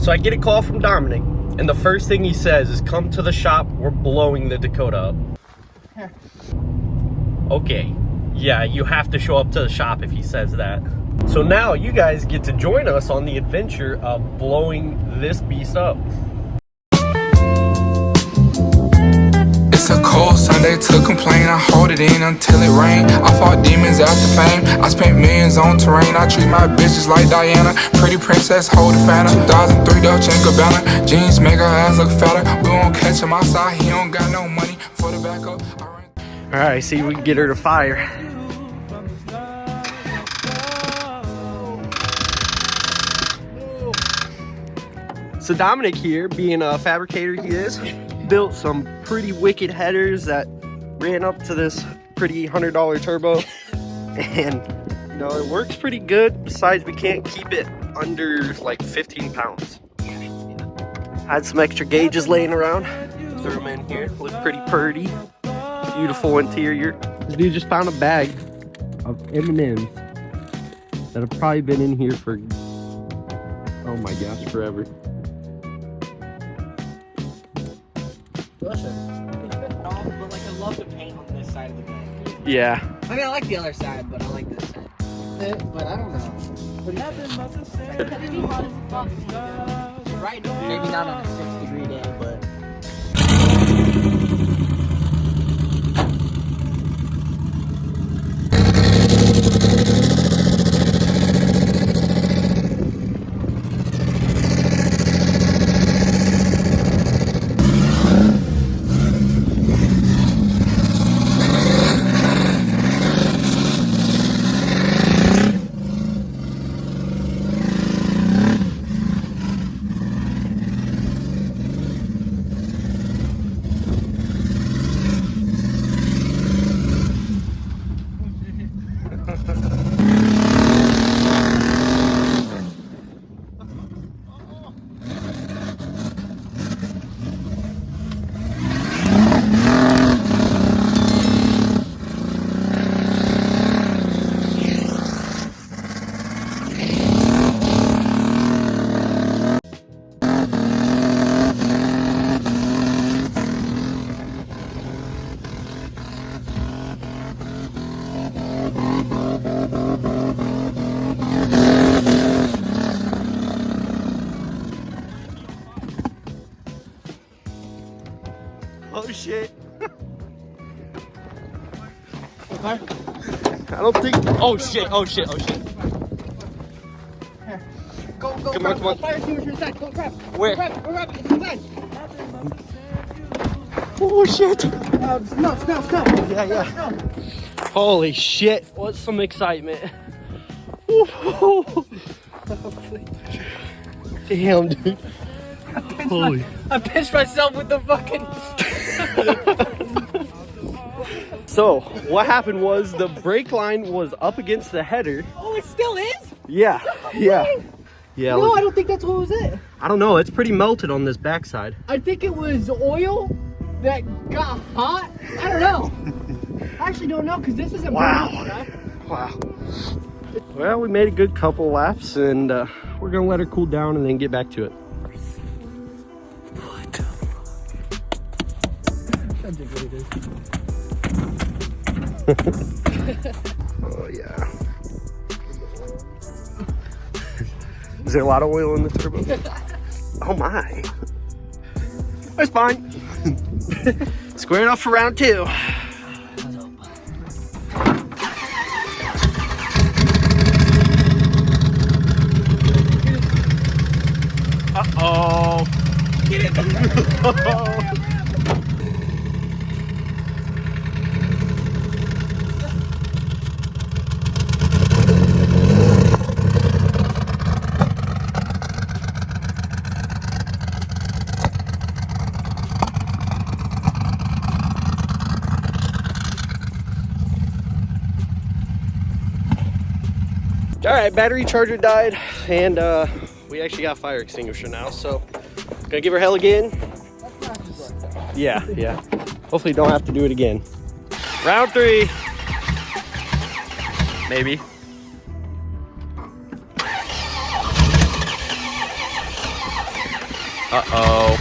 So I get a call from Dominic, and the first thing he says is, come to the shop, we're blowing the Dakota up. Okay, yeah, you have to show up to the shop if he says that. So now you guys get to join us on the adventure of blowing this beast up. It's a cold Sunday to complain. I hold it in until it rain. I fought demons after fame. I spent millions on terrain. I treat my bitches like Diana. Pretty princess, hold the Fanta. 2003 Dolce & Gabbana. Jeans make her ass look fatter. We won't catch him outside. He don't got no money for the backup. All right, see if we can get her to fire. So Dominic here, being a fabricator he is, built some pretty wicked headers that ran up to this pretty $100 turbo. And you know, it works pretty good. Besides, we can't keep it under like 15 pounds. Had some extra gauges laying around. Threw them in here. Look pretty purty. Beautiful interior. This dude just found a bag of M&Ms that have probably been in here for, oh my gosh, forever. But like I love the paint on this side of the bag. Yeah. I mean I like the other side, but I like this side. But I don't know. What do you think? Right, maybe not on a 6-degree day, but Oh shit. okay. I don't think. Oh shit, oh shit, oh shit. Here. Go, go, Come grab, on, come on. Fire extinguisher inside. Go grab. Where? Go grab it. It's inside. Oh shit. Snow. Yeah, yeah. Snow. Holy shit. What some excitement. Woo-hoo. Damn, dude. Holy. I pinched myself with the fucking. So, what happened was the brake line was up against the header. Oh, it still is? Yeah, yeah. Yeah. No, look, I don't think that's what was it. I don't know. It's pretty melted on this backside. I think it was oil that got hot. I don't know. I actually don't know because this isn't Wow. Burnout, Wow. Well, we made a good couple laps, and we're gonna let her cool down and then get back to it. What? Oh yeah. Is there a lot of oil in the turbo? Oh my. That's fine. Squaring off for round 2. Uh-oh. Get it. All right, battery charger died, and we actually got a fire extinguisher now, so gonna give her hell again. Yeah, yeah. Hopefully don't have to do it again. Round 3. Maybe. Uh-oh.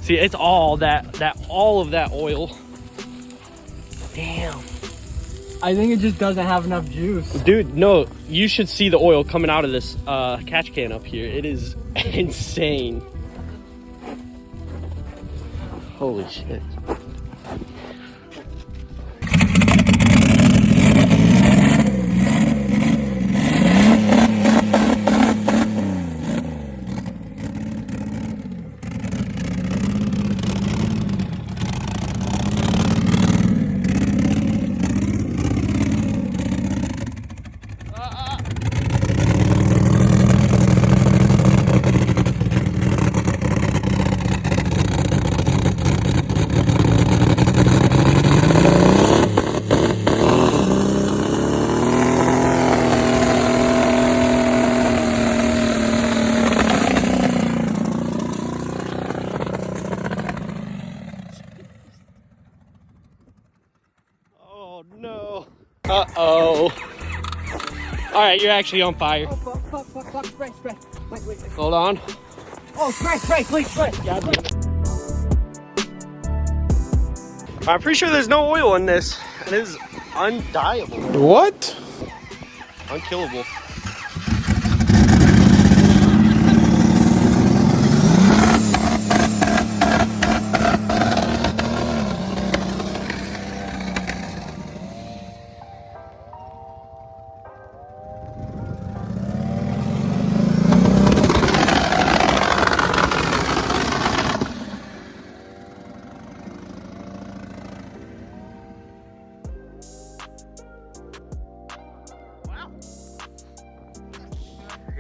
See, it's all all of that oil. Damn. I think it just doesn't have enough juice. Dude, no, you should see the oil coming out of this catch can up here. It is insane. Holy shit. Oh no. Uh-oh. Alright, you're actually on fire. Oh, fuck, spray. Wait. Hold on. Oh, spray, please, spray. God damn it. I'm pretty sure there's no oil in this. It is undiable. What? Unkillable.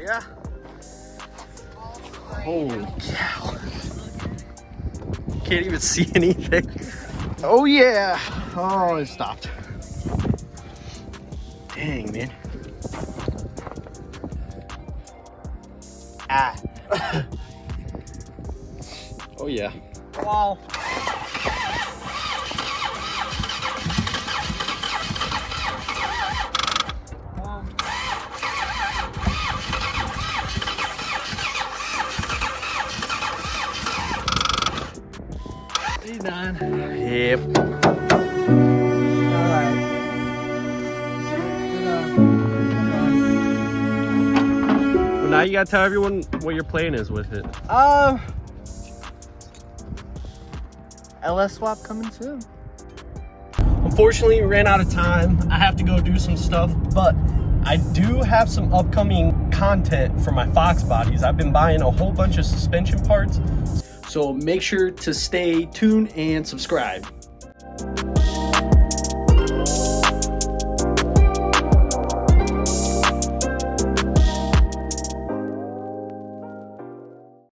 Yeah. Holy cow. Can't even see anything. Oh yeah. Oh, it stopped. Dang, man. Ah. Oh yeah. Wow. He's done. Yep. Alright. Well, now you gotta tell everyone what your plan is with it. LS swap coming soon. Unfortunately, we ran out of time. I have to go do some stuff, but I do have some upcoming content for my Fox bodies. I've been buying a whole bunch of suspension parts, so make sure to stay tuned and subscribe.